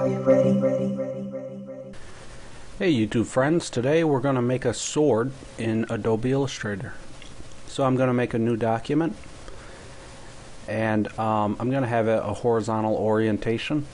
Are you ready? Hey YouTube friends, today we're going to make a sword in Adobe Illustrator. So I'm going to make a new document and I'm going to have a horizontal orientation,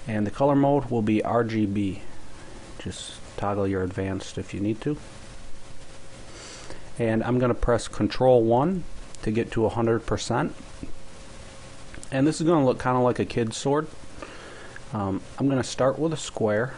and the color mode will be RGB. Just toggle your advanced if you need to. And I'm going to press Control 1 to get to 100%. And this is going to look kind of like a kid's sword. I'm going to start with a square.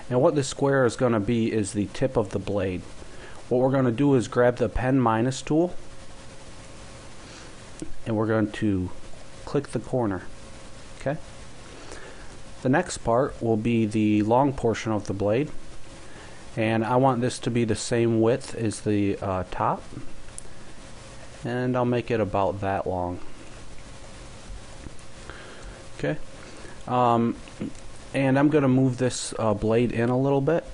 And what this square is going to be is the tip of the blade. What we're going to do is grab the pen minus tool and we're going to click the corner. Okay. The next part will be the long portion of the blade, and I want this to be the same width as the top, and I'll make it about that long. Okay. And I'm going to move this blade in a little bit.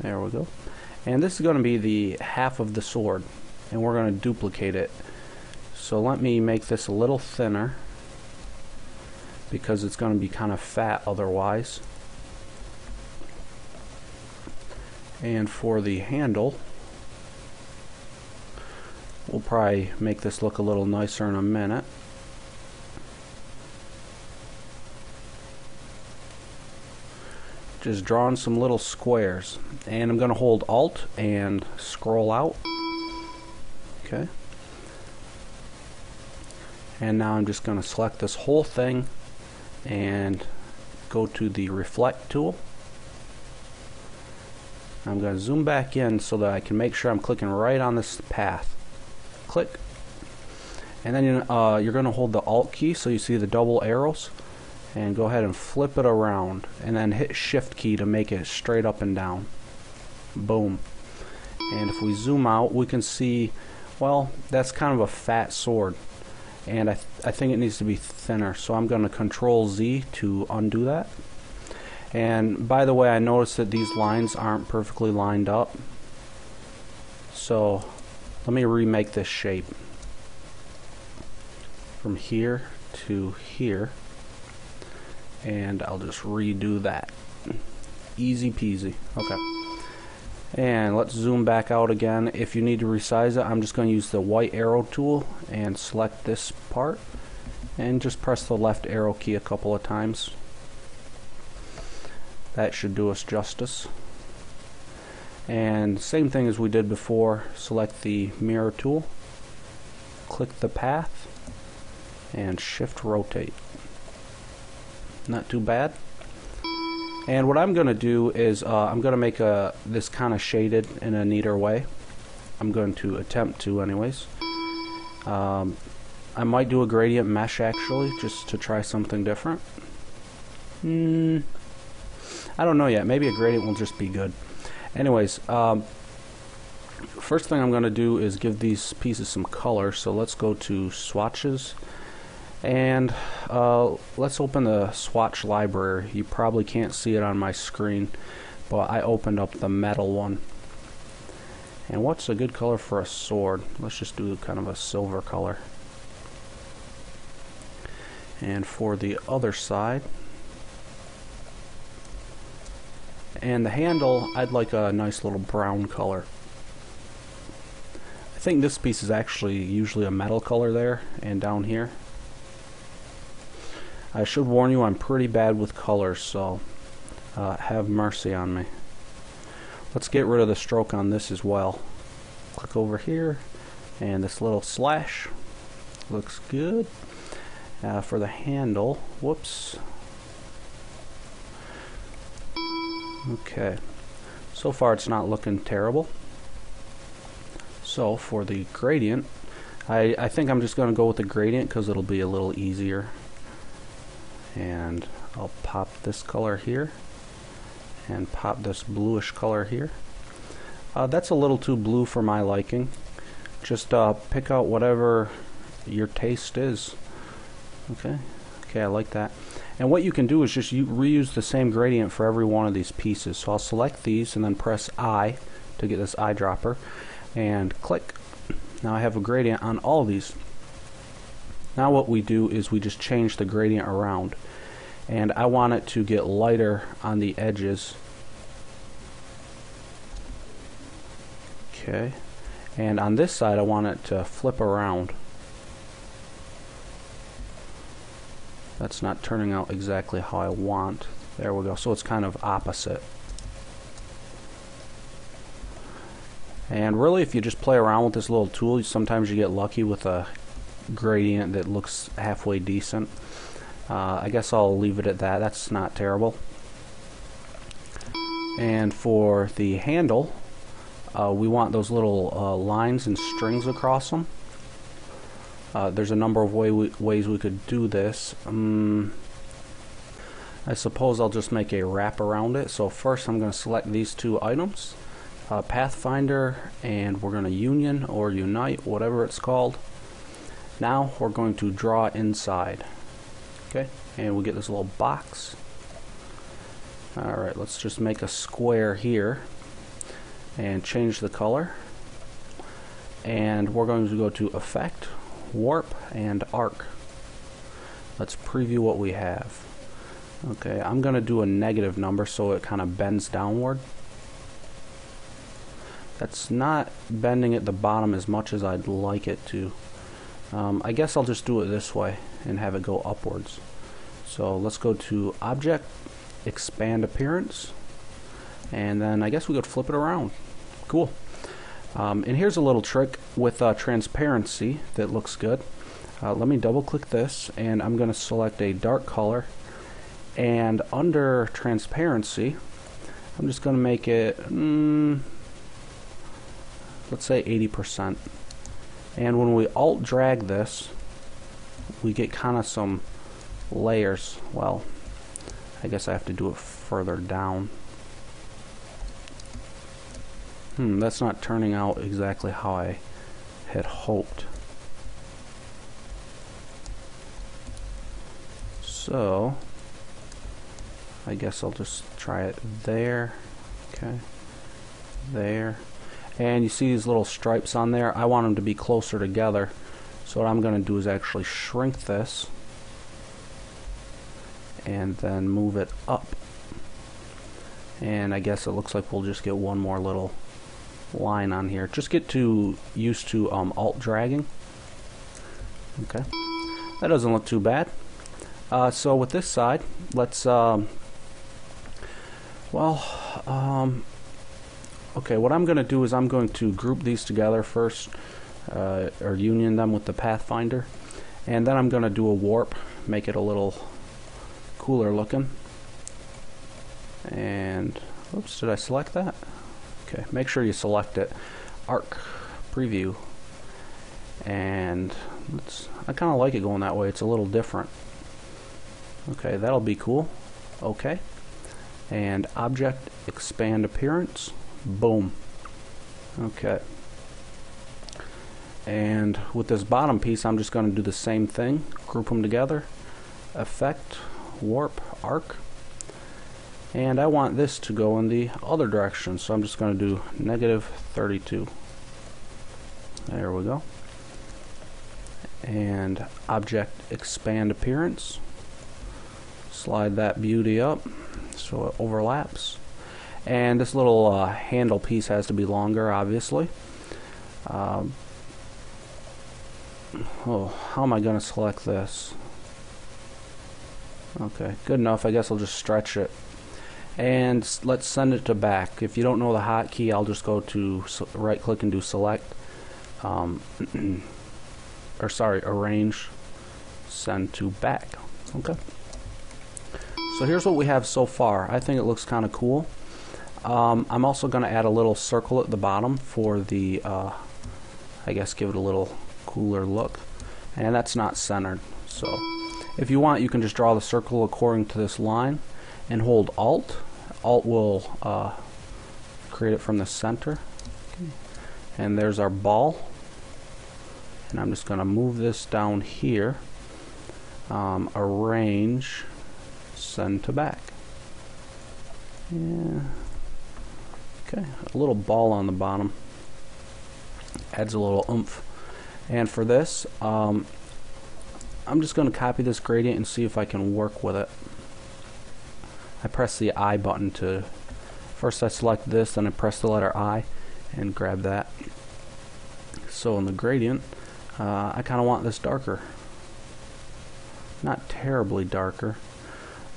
There we go. And this is going to be the half of the sword, and we're going to duplicate it. So let me make this a little thinner because it's going to be kind of fat otherwise. And for the handle, we'll probably make this look a little nicer in a minute. Just drawing some little squares, and I'm going to hold Alt and scroll out. Okay. And now I'm just going to select this whole thing and go to the reflect tool. I'm going to zoom back in so that I can make sure I'm clicking right on this path. Click. And then you're going to hold the Alt key so you see the double arrows, and go ahead and flip it around, and then hit Shift key to make it straight up and down. Boom. And if we zoom out, we can see, well, that's kind of a fat sword, and I think it needs to be thinner, so I'm going to Control Z to undo that. And by the way, I noticed that these lines aren't perfectly lined up, so let me remake this shape from here to here, and I'll just redo that. Easy peasy. Okay. And let's zoom back out again. If you need to resize it, I'm just going to use the white arrow tool and select this part and just press the left arrow key a couple of times. That should do us justice. And same thing as we did before, select the mirror tool, click the path, and shift rotate. Not too bad. And what I'm going to do is I'm going to make this kind of shaded in a neater way. I'm going to attempt to anyways. I might do a gradient mesh actually, just to try something different. I don't know yet. Maybe a gradient will just be good. Anyways, first thing I'm going to do is give these pieces some color. So let's go to swatches. And let's open the swatch library. You probably can't see it on my screen, but I opened up the metal one. And what's a good color for a sword? Let's just do kind of a silver color. And for the other side, and the handle, I'd like a nice little brown color. I think this piece is actually usually a metal color there, and down here. I should warn you, I'm pretty bad with colors, so have mercy on me. Let's get rid of the stroke on this as well. Click over here, and this little slash looks good. For the handle, whoops. Okay, so far it's not looking terrible. So for the gradient, I think I'm just going to go with the gradient because it'll be a little easier. And I'll pop this color here and pop this bluish color here. That's a little too blue for my liking. Just pick out whatever your taste is. Okay, I like that. And what you can do is just reuse the same gradient for every one of these pieces. So I'll select these and then press I to get this eyedropper and click. Now I have a gradient on all of these. Now what we do is we just change the gradient around, and I want it to get lighter on the edges. Okay, and on this side I want it to flip around. That's not turning out exactly how I want. There we go. So it's kind of opposite. And really, if you just play around with this little tool, sometimes you get lucky with a gradient that looks halfway decent. I guess I'll leave it at that. That's not terrible. And for the handle, we want those little lines and strings across them. There's a number of ways we could do this. I suppose I'll just make a wrap around it. So first I'm going to select these two items, Pathfinder, and we're going to union or unite, whatever it's called. Now we're going to draw inside. Okay, and we get this little box. Alright, let's just make a square here and change the color. And we're going to go to Effect, Warp, and Arc. Let's preview what we have. Okay, I'm going to do a negative number so it kind of bends downward. That's not bending at the bottom as much as I'd like it to. I guess I'll just do it this way and have it go upwards. So let's go to Object, Expand Appearance, and then I guess we could flip it around. Cool. And here's a little trick with transparency that looks good. Let me double click this, and I'm going to select a dark color, and under transparency I'm just going to make it let's say 80%. And when we alt drag this, we get kind of some layers. Well, I guess I have to do it further down. That's not turning out exactly how I had hoped. So I guess I'll just try it there. Okay, there. And you see these little stripes on there? I want them to be closer together. So what I'm going to do is actually shrink this and then move it up. And I guess it looks like we'll just get one more little line on here. Just get used to alt dragging. Okay, that doesn't look too bad. So with this side, let's okay, what I'm going to do is I'm going to group these together first, or union them with the Pathfinder, and then I'm going to do a warp, make it a little cooler looking. And oops, did I select that? Okay, make sure you select it. Arc, preview, and I kind of like it going that way. It's a little different. Okay, that'll be cool. Okay, and Object, Expand Appearance. Boom. Okay. And with this bottom piece, I'm just going to do the same thing. Group them together. Effect, Warp, Arc. And I want this to go in the other direction, so I'm just going to do -32. There we go. And Object, Expand Appearance. Slide that beauty up so it overlaps. And this little handle piece has to be longer, obviously. Oh, how am I going to select this? Okay, good enough. I guess I'll just stretch it. And let's send it to back. If you don't know the hotkey, I'll just go to right click and do select. Or sorry, arrange, send to back. Okay. So here's what we have so far. I think it looks kind of cool. I'm also going to add a little circle at the bottom for the, I guess, give it a little cooler look. And that's not centered. So if you want, you can just draw the circle according to this line and hold Alt. Alt will create it from the center. Okay. And there's our ball. And I'm just going to move this down here. Arrange, send to back. Yeah. Okay, a little ball on the bottom adds a little oomph. And for this, I'm just going to copy this gradient and see if I can work with it. I press the I button to, first I select this, then I press the letter I and grab that. So in the gradient, I kind of want this darker. Not terribly darker.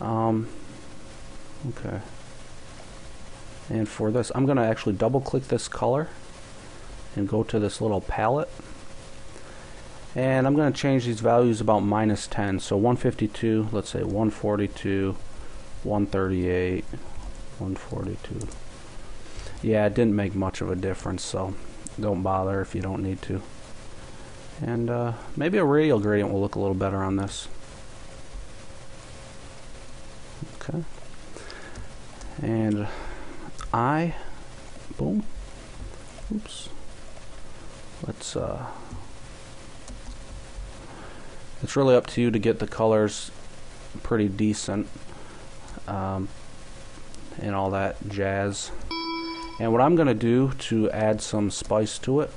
Okay. And for this, I'm going to actually double click this color and go to this little palette. And I'm going to change these values about -10. So 152, let's say 142, 138, 142. Yeah, it didn't make much of a difference, so don't bother if you don't need to. And maybe a radial gradient will look a little better on this. Okay. And boom. Oops. Let's it's really up to you to get the colors pretty decent and all that jazz. And what I'm going to do to add some spice to it,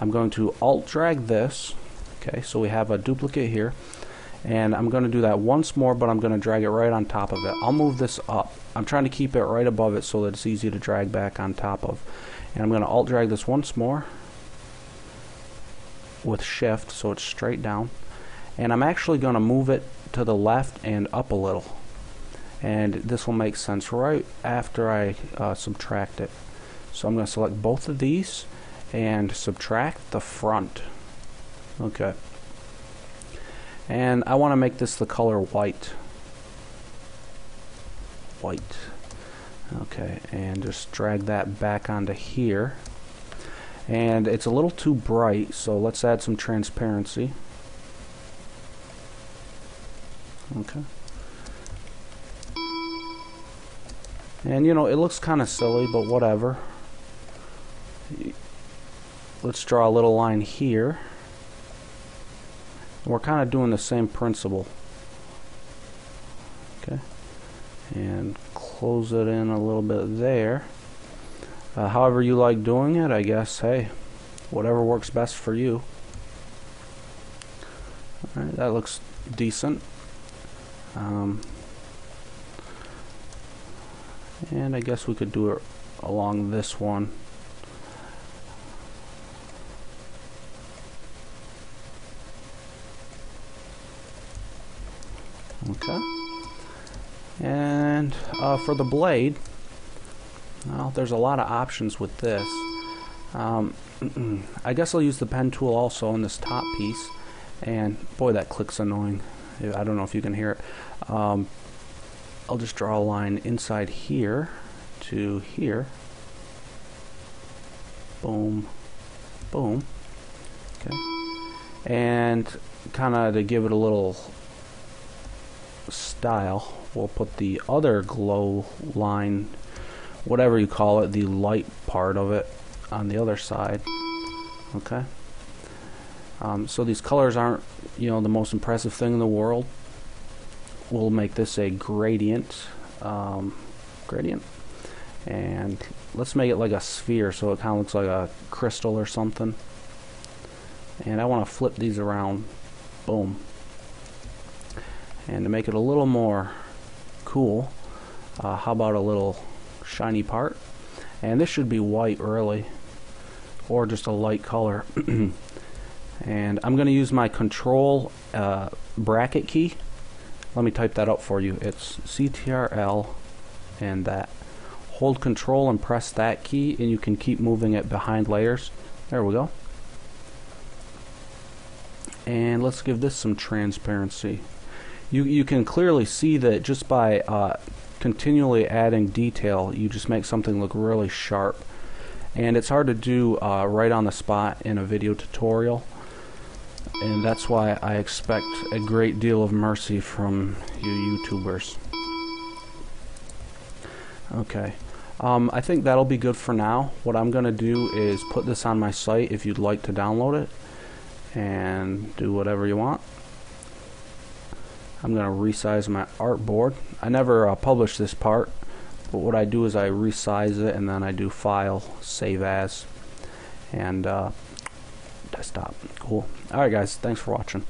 I'm going to alt drag this. Okay, so we have a duplicate here, and I'm going to do that once more, but I'm going to drag it right on top of it. I'll move this up. I'm trying to keep it right above it so that it's easy to drag back on top of. And I'm going to alt drag this once more with shift so it's straight down. And I'm actually going to move it to the left and up a little. And this will make sense right after I subtract it. So I'm going to select both of these and subtract the front. Okay. And I want to make this the color white. White. Okay, and just drag that back onto here. And it's a little too bright, so let's add some transparency. Okay. And you know, it looks kind of silly, but whatever. Let's draw a little line here. We're kind of doing the same principle. Okay. And close it in a little bit there. However you like doing it, I guess, hey, whatever works best for you. Alright, that looks decent. And I guess we could do it along this one. Okay. And for the blade, well, there's a lot of options with this. I guess I'll use the pen tool also in this top piece. And boy, that click's annoying. I don't know if you can hear it. I'll just draw a line inside here to here. Boom, boom. Okay. And kind of to give it a little style, we'll put the other glow line, whatever you call it, the light part of it, on the other side. Okay. So these colors aren't, you know, the most impressive thing in the world. We'll make this a gradient, and let's make it like a sphere, so it kind of looks like a crystal or something. And I want to flip these around. Boom. And to make it a little more cool, how about a little shiny part? And this should be white, really, or just a light color. And I'm going to use my control bracket key. Let me type that up for you. It's CTRL and that. Hold control and press that key, and you can keep moving it behind layers. There we go. And let's give this some transparency. You can clearly see that just by continually adding detail, you just make something look really sharp. And it's hard to do right on the spot in a video tutorial. And that's why I expect a great deal of mercy from you YouTubers. Okay. I think that'll be good for now. What I'm going to do is put this on my site if you'd like to download it. And do whatever you want. I'm going to resize my artboard. I never publish this part, but what I do is I resize it and then I do File, Save As, and Desktop. Cool. Alright guys, thanks for watching.